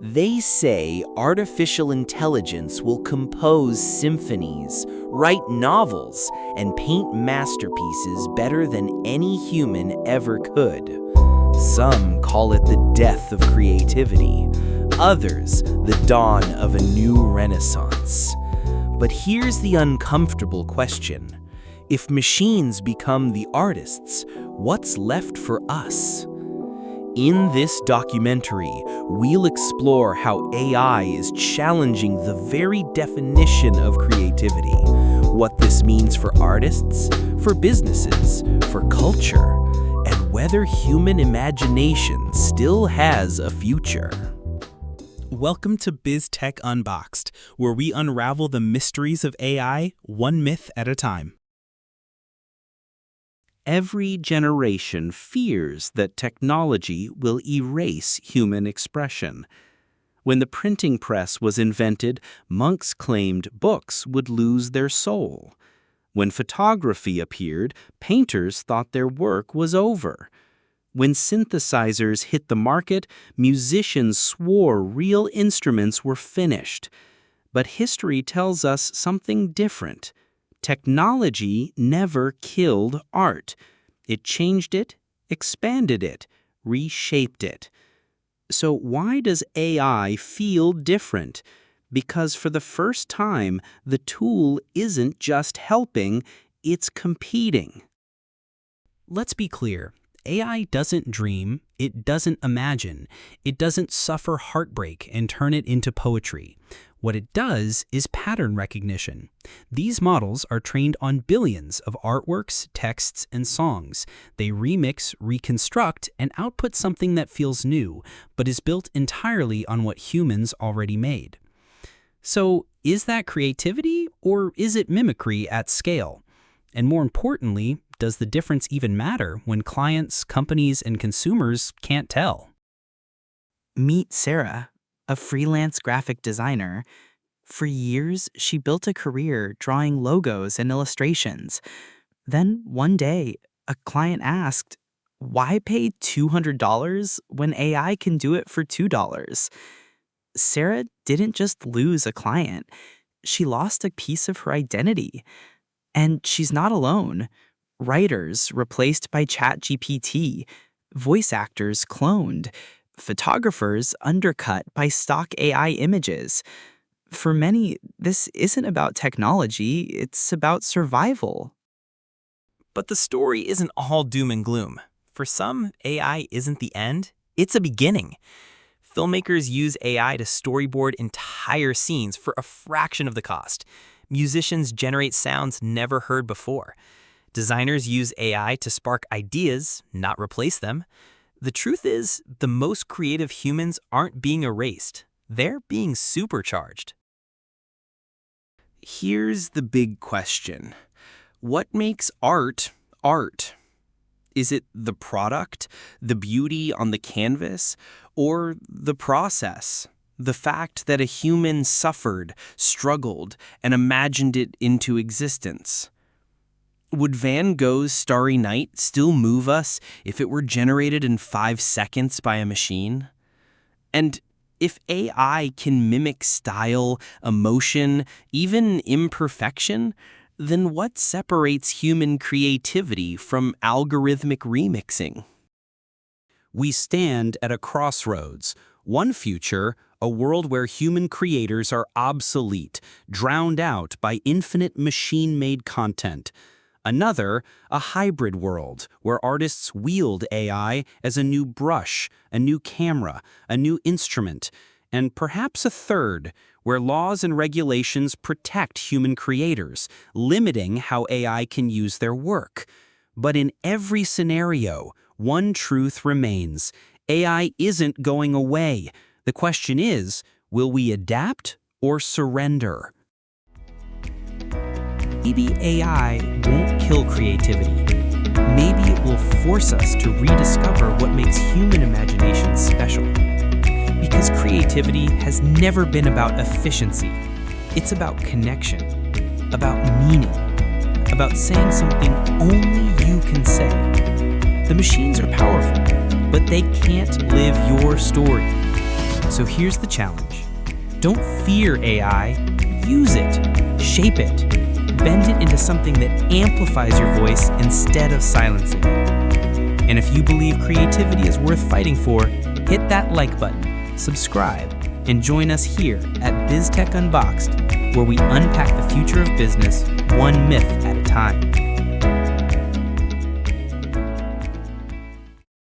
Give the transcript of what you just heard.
They say artificial intelligence will compose symphonies, write novels, and paint masterpieces better than any human ever could. Some call it the death of creativity, others the dawn of a new renaissance. But here's the uncomfortable question. If machines become the artists, what's left for us? In this documentary, we'll explore how AI is challenging the very definition of creativity, what this means for artists, for businesses, for culture, and whether human imagination still has a future. Welcome to BizTech Unboxed, where we unravel the mysteries of AI one myth at a time. Every generation fears that technology will erase human expression. When the printing press was invented, monks claimed books would lose their soul. When photography appeared, painters thought their work was over. When synthesizers hit the market, musicians swore real instruments were finished. But history tells us something different. Technology never killed art. It changed it, expanded it, reshaped it. So why does AI feel different? Because for the first time, the tool isn't just helping, it's competing. Let's be clear. AI doesn't dream, it doesn't imagine, it doesn't suffer heartbreak and turn it into poetry. What it does is pattern recognition. These models are trained on billions of artworks, texts, and songs. They remix, reconstruct, and output something that feels new, but is built entirely on what humans already made. So, is that creativity, or is it mimicry at scale? And more importantly, does the difference even matter when clients, companies, and consumers can't tell? Meet Sarah, a freelance graphic designer. For years, she built a career drawing logos and illustrations. Then one day, a client asked, "Why pay $200 when AI can do it for $2?" Sarah didn't just lose a client, she lost a piece of her identity. And she's not alone. Writers replaced by ChatGPT, voice actors cloned, photographers undercut by stock AI images. For many, this isn't about technology, it's about survival. But the story isn't all doom and gloom. For some, AI isn't the end, it's a beginning. Filmmakers use AI to storyboard entire scenes for a fraction of the cost. Musicians generate sounds never heard before. Designers use AI to spark ideas, not replace them. The truth is, the most creative humans aren't being erased. They're being supercharged. Here's the big question. What makes art art? Is it the product, the beauty on the canvas, or the process? The fact that a human suffered, struggled, and imagined it into existence? Would Van Gogh's Starry Night still move us if it were generated in 5 seconds by a machine? And if AI can mimic style, emotion, even imperfection, then what separates human creativity from algorithmic remixing? We stand at a crossroads. One future, a world where human creators are obsolete, drowned out by infinite machine-made content. Another, a hybrid world where artists wield AI as a new brush, a new camera, a new instrument. And perhaps a third, where laws and regulations protect human creators, limiting how AI can use their work. But in every scenario, one truth remains. AI isn't going away. The question is, will we adapt or surrender? Maybe AI won't kill creativity. Maybe it will force us to rediscover what makes human imagination special. Because creativity has never been about efficiency. It's about connection, about meaning, about saying something only you can say. The machines are powerful, but they can't live your story. So here's the challenge. Don't fear AI, use it, shape it, bend it into something that amplifies your voice instead of silencing it. And if you believe creativity is worth fighting for, hit that like button, subscribe, and join us here at BizTech Unboxed, where we unpack the future of business one myth at a time.